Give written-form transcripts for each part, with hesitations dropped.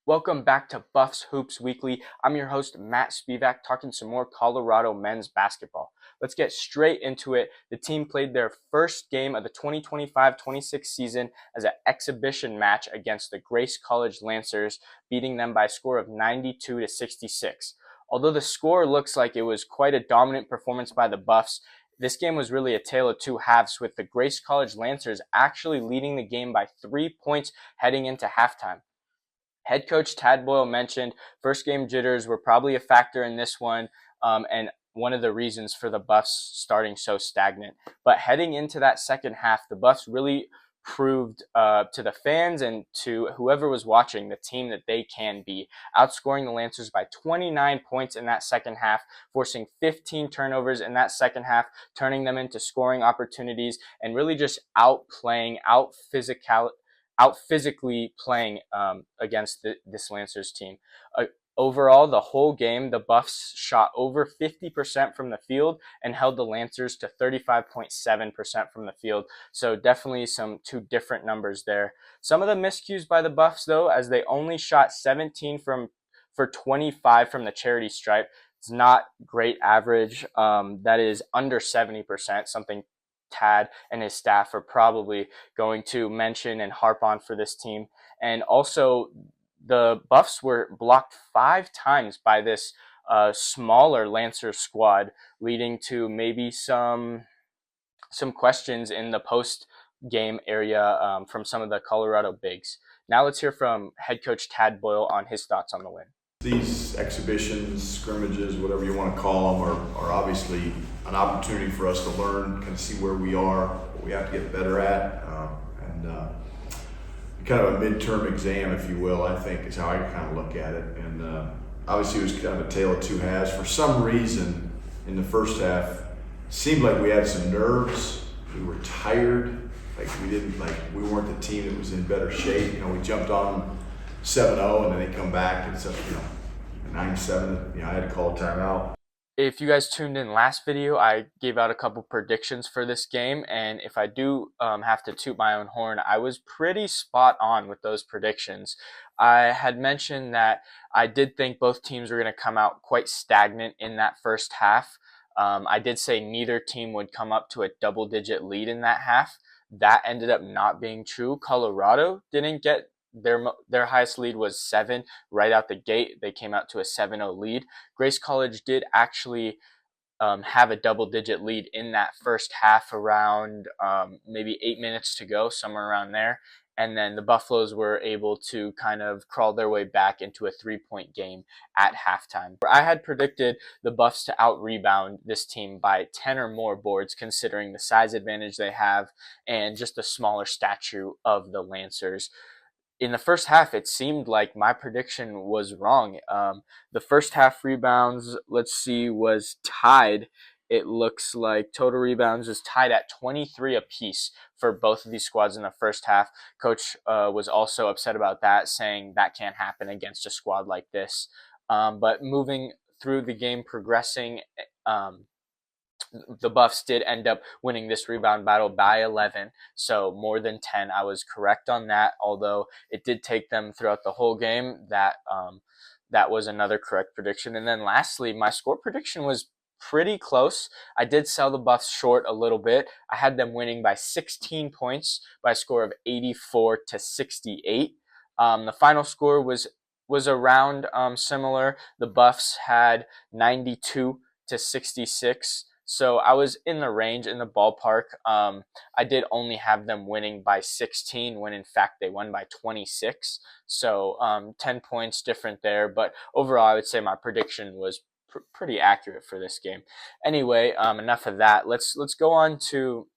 Welcome back to Buffs Hoops Weekly. I'm your host, Matt Spivak, talking some more Colorado men's basketball. Let's get straight into it. The team played their first game of the 2025-26 season as an exhibition match against the Grace College Lancers, beating them by a score of 92-66. Although the score looks like it was quite a dominant performance by the Buffs, this game was really a tale of two halves, with the Grace College Lancers actually leading the game by 3 points heading into halftime. Head coach Tad Boyle mentioned first game jitters were probably a factor in this one, and one of the reasons for the Buffs starting so stagnant. But heading into that second half, the Buffs really proved to the fans and to whoever was watching the team that they can be, outscoring the Lancers by 29 points in that second half, forcing 15 turnovers in that second half, turning them into scoring opportunities, and really just outplaying, out physically playing against this Lancers team. Overall, the whole game, the Buffs shot over 50% from the field and held the Lancers to 35.7% from the field. So definitely some two different numbers there. Some of the miscues by the Buffs, though, as they only shot 17 for 25 from the charity stripe. It's not great average. That is under 70%, something Tad and his staff are probably going to mention and harp on for this team. And also, the Buffs were blocked 5 times by this smaller Lancer squad, leading to maybe some questions in the post game area from some of the Colorado bigs. Now let's hear from head coach Tad Boyle on his thoughts on the win. These exhibitions, scrimmages, whatever you want to call them, are obviously an opportunity for us to learn, kind of see where we are, what we have to get better at, and kind of a midterm exam, if you will, I think is how I kind of look at it. And obviously it was kind of a tale of two halves. For some reason, in the first half, it seemed like we had some nerves. We were tired. We weren't the team that was in better shape. We jumped on them 7-0, and then they come back and it's up, 9-7. I had to call timeout. If you guys tuned in last video, I gave out a couple predictions for this game, and if I do have to toot my own horn, I was pretty spot on with those predictions. I had mentioned that I did think both teams were going to come out quite stagnant in that first half. I did say neither team would come up to a double-digit lead in that half. That ended up not being true. Colorado didn't get their highest lead was 7 right out the gate. They came out to a 7-0 lead. Grace College did actually have a double-digit lead in that first half, around maybe 8 minutes to go, somewhere around there. And then the Buffaloes were able to kind of crawl their way back into a 3-point game at halftime. I had predicted the Buffs to out-rebound this team by 10 or more boards, considering the size advantage they have and just the smaller stature of the Lancers. In the first half, it seemed like my prediction was wrong. The first half rebounds, let's see, was tied. It looks like total rebounds was tied at 23 apiece for both of these squads in the first half. Coach was also upset about that, saying that can't happen against a squad like this. But moving through the game, progressing, the Buffs did end up winning this rebound battle by 11, so more than 10. I was correct on that, although it did take them throughout the whole game. That was another correct prediction. And then lastly, my score prediction was pretty close. I did sell the Buffs short a little bit. I had them winning by 16 points by a score of 84-68. The final score was around similar. The Buffs had 92-66. So I was in the range, in the ballpark. I did only have them winning by 16 when in fact they won by 26. So 10 points different there. But overall, I would say my prediction was pretty accurate for this game. Anyway, enough of that. Let's go on to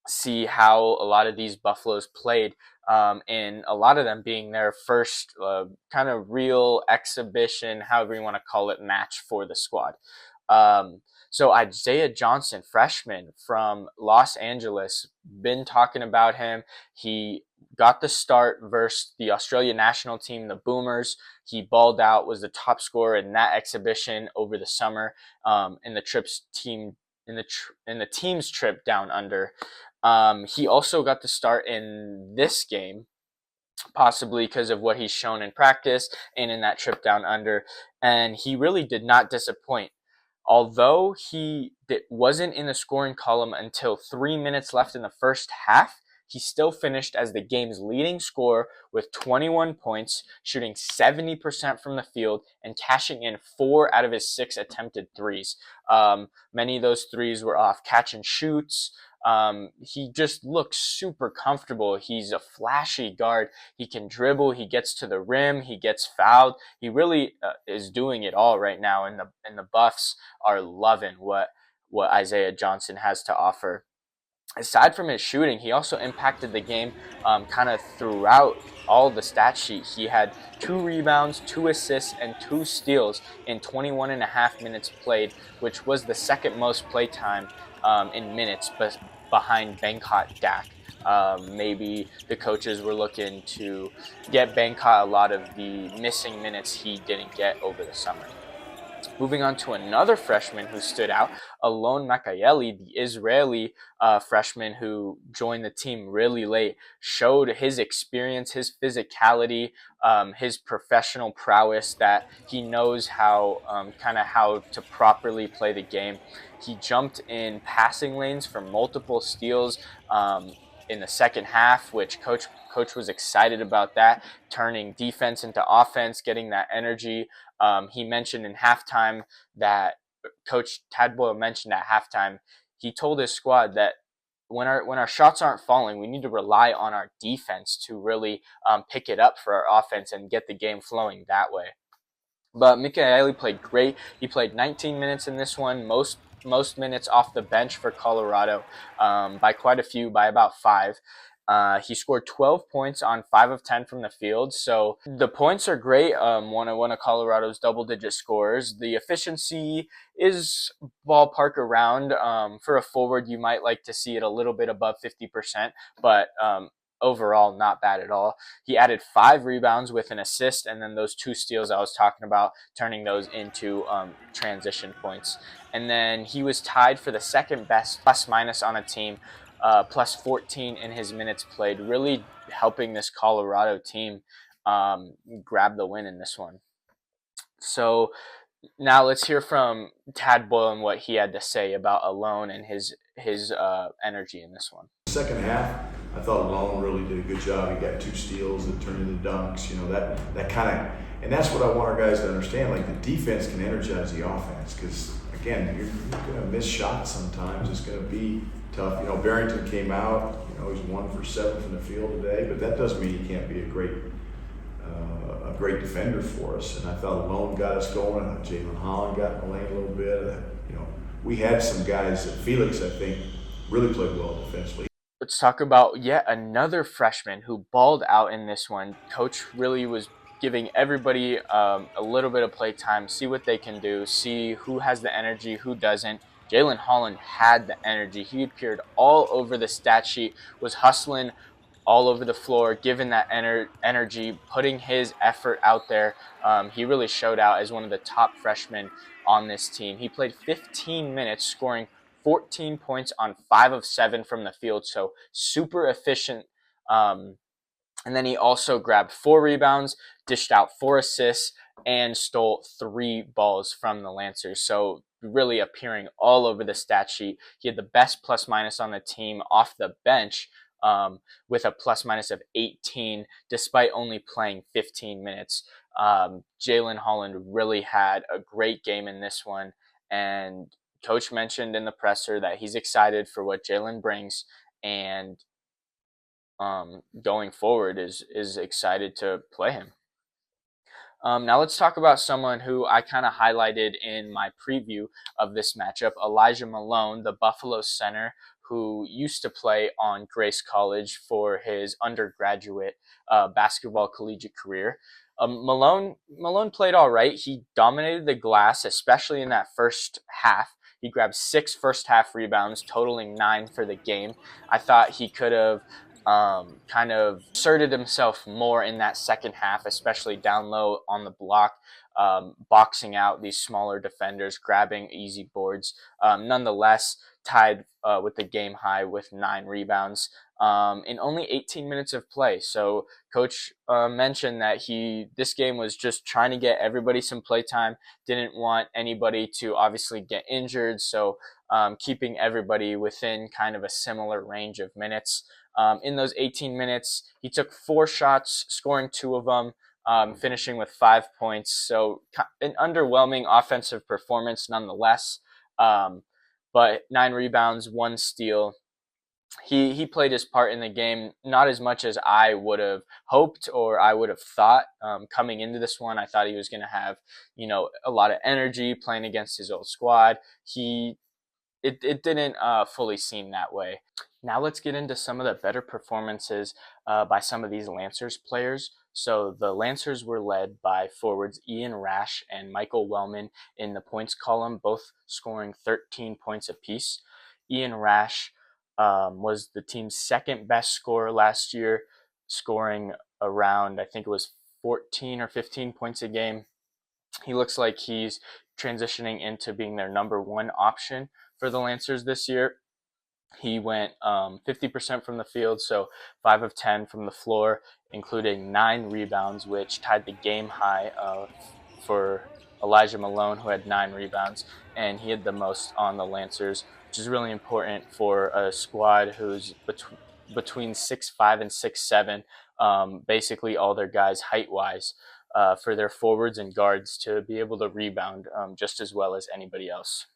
see how a lot of these Buffaloes played, and a lot of them being their first kind of real exhibition, however you want to call it, match for the squad. So Isaiah Johnson, freshman from Los Angeles, been talking about him. He got the start versus the Australia national team, the Boomers. He balled out, was the top scorer in that exhibition over the summer, in the team's trip down under. He also got the start in this game possibly because of what he's shown in practice and in that trip down under. And he really did not disappoint. Although wasn't in the scoring column until 3 minutes left in the first half, he still finished as the game's leading scorer with 21 points, shooting 70% from the field and cashing in 4 out of his 6 attempted threes. Many of those threes were off catch and shoots. He just looks super comfortable. He's a flashy guard. He can dribble. He gets to the rim. He gets fouled. He really is doing it all right now, and the Buffs are loving what Isaiah Johnson has to offer. Aside from his shooting, he also impacted the game kind of throughout all the stat sheet. He had 2 rebounds, 2 assists, and 2 steals in 21 and a half minutes played, which was the second most play time in minutes, but behind Bangkok Dak. Maybe the coaches were looking to get Bangkok a lot of the missing minutes he didn't get over the summer. Moving on to another freshman who stood out, Alon Makayeli, the Israeli freshman who joined the team really late, showed his experience, his physicality, his professional prowess, that he knows how to properly play the game. He jumped in passing lanes for multiple steals in the second half, which coach was excited about that, turning defense into offense, getting that energy. He mentioned in halftime that Coach Tad Boyle mentioned at halftime, he told his squad that when our shots aren't falling, we need to rely on our defense to really pick it up for our offense and get the game flowing that way. But Mikaeli played great. He played 19 minutes in this one, most minutes off the bench for Colorado, by quite a few, by about 5. He scored 12 points on 5 of 10 from the field. So the points are great. One of Colorado's double-digit scores. The efficiency is ballpark around. For a forward, you might like to see it a little bit above 50%, but overall, not bad at all. He added 5 rebounds with an assist, and then those 2 steals I was talking about, turning those into transition points. And then he was tied for the second best plus minus on a team, plus 14 in his minutes played, really helping this Colorado team grab the win in this one. So now let's hear from Tad Boyle and what he had to say about Alon and his energy in this one. Second half, I thought Alon really did a good job. He got 2 steals that turned into dunks. You know, that kind of, and that's what I want our guys to understand. Like, the defense can energize the offense, because again, you're going to miss shots sometimes. It's going to be tough. You know, Barrington came out. You know, he's 1 for 7 from the field today, but that doesn't mean he can't be a great defender for us. And I thought Alon got us going. I thought Jalen Holland got in the lane a little bit. You know, we had some guys. Felix, I think, really played well defensively. Let's talk about yet another freshman who balled out in this one. Coach really was giving everybody a little bit of play time, see what they can do, see who has the energy, who doesn't. Jalen Holland had the energy. He appeared all over the stat sheet, was hustling all over the floor, giving that energy, putting his effort out there. He really showed out as one of the top freshmen on this team. He played 15 minutes, scoring 14 points on 5 of 7 from the field, so super efficient. And then he also grabbed 4 rebounds, dished out 4 assists, and stole 3 balls from the Lancers. So really appearing all over the stat sheet. He had the best plus minus on the team off the bench, with a plus minus of 18, despite only playing 15 minutes. Jalen Holland really had a great game in this one, and Coach mentioned in the presser that he's excited for what Jalen brings, and going forward is excited to play him. Now let's talk about someone who I kind of highlighted in my preview of this matchup, Elijah Malone, the Buffalo center who used to play on Grace College for his undergraduate basketball collegiate career. Malone played all right. He dominated the glass, especially in that first half. He grabbed 6 first half rebounds, totaling 9 for the game. I thought he could have kind of asserted himself more in that second half, especially down low on the block, boxing out these smaller defenders, grabbing easy boards. Nonetheless, tied with the game high with 9 rebounds in only 18 minutes of play. So, Coach mentioned that this game was just trying to get everybody some play time. Didn't want anybody to obviously get injured, so keeping everybody within kind of a similar range of minutes. In those 18 minutes, he took 4 shots, scoring 2 of them, finishing with 5 points. So an underwhelming offensive performance nonetheless. Um, but 9 rebounds, 1 steal. He played his part in the game, not as much as I would have hoped or I would have thought coming into this one. I thought he was going to have, a lot of energy playing against his old squad. It didn't fully seem that way. Now let's get into some of the better performances by some of these Lancers players. So the Lancers were led by forwards Ian Rash and Michael Wellman in the points column, both scoring 13 points apiece. Ian Rash was the team's second best scorer last year, scoring around, I think it was 14 or 15 points a game. He looks like he's transitioning into being their number one option for the Lancers this year. He went 50% from the field, so 5 of 10 from the floor, including 9 rebounds, which tied the game high for Elijah Malone, who had 9 rebounds, and he had the most on the Lancers, which is really important for a squad who's between 6'5" and 6'7", basically all their guys height-wise, for their forwards and guards to be able to rebound just as well as anybody else.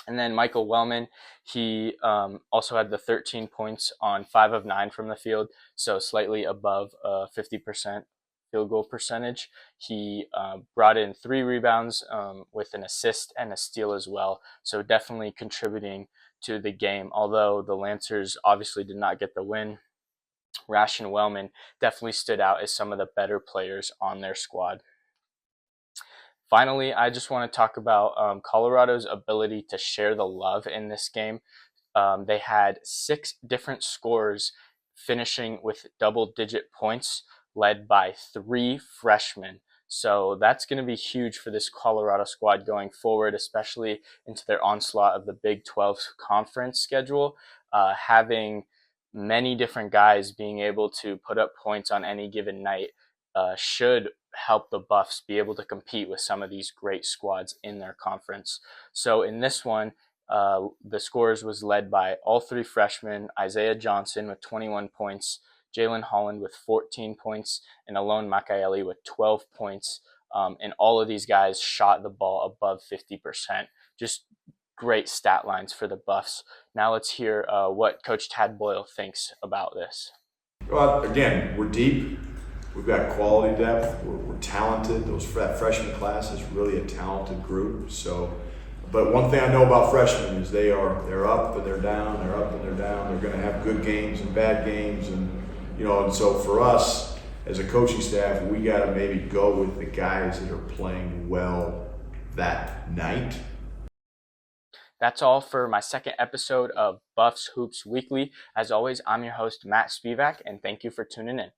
And then Michael Wellman, he also had the 13 points on 5 of 9 from the field, so slightly above 50% field goal percentage. He brought in 3 rebounds with an assist and a steal as well, so definitely contributing to the game. Although the Lancers obviously did not get the win, Rash and Wellman definitely stood out as some of the better players on their squad. Finally, I just want to talk about Colorado's ability to share the love in this game. They had 6 different scorers finishing with double-digit points, led by 3 freshmen. So that's going to be huge for this Colorado squad going forward, especially into their onslaught of the Big 12 conference schedule. Having many different guys being able to put up points on any given night should help the Buffs be able to compete with some of these great squads in their conference. So in this one, the scores was led by all 3 freshmen: Isaiah Johnson with 21 points, Jalen Holland with 14 points, and Alon Makaeli with 12 points. And all of these guys shot the ball above 50%. Just great stat lines for the Buffs. Now let's hear what Coach Tad Boyle thinks about this. Well, again, we're deep. We've got quality depth. We're talented. That freshman class is really a talented group. So, but one thing I know about freshmen is they're up and they're down. They're up and they're down. They're going to have good games and bad games, and so for us as a coaching staff, we got to maybe go with the guys that are playing well that night. That's all for my second episode of Buffs Hoops Weekly. As always, I'm your host, Matt Spivak, and thank you for tuning in.